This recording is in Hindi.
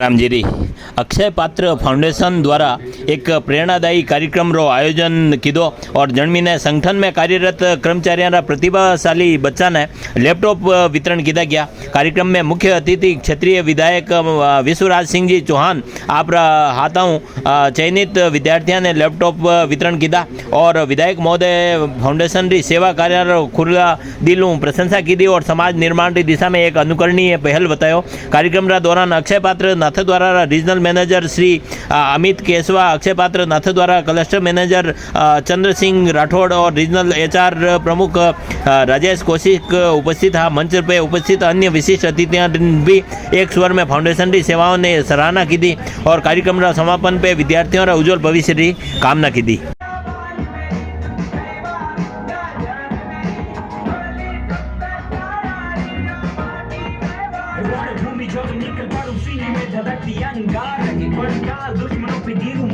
रामजीरी अक्षय पात्र फाउंडेशन द्वारा एक प्रेरणादायी कार्यक्रम रो आयोजन किदो और जन्मी ने संगठन में कार्यरत कर्मचारियों प्रतिभाशाली बच्चा ने लैपटॉप वितरण किया गया। कार्यक्रम में मुख्य अतिथि क्षेत्रीय विधायक विश्वराज सिंह जी चौहान आप हाथों चयनित विद्यार्थियों ने लैपटॉप वितरण किया और विधायक महोदय फाउंडेशन री सेवा कार्य खुला दिलों प्रशंसा की और समाज निर्माण की दिशा में एक अनुकरणीय पहल बतायो। कार्यक्रम दौरान अक्षय पात्र नाथ द्वारा रीजनल मैनेजर श्री अमित केसवा, अक्षय पात्र नाथ द्वारा क्लस्टर मैनेजर चंद्र सिंह राठौड़ और रीजनल एचआर प्रमुख राजेश कौशिक उपस्थित था। मंच पर उपस्थित अन्य विशिष्ट अतिथियों भी एक स्वर में फाउंडेशन की सेवाओं ने सराहना की थी और कार्यक्रम समापन पे विद्यार्थियों का उज्जवल भविष्य की कामना की थी। भूमि जो निकल पड़ोसी में धड़कती अंगार दुश्मनों पे गिरूं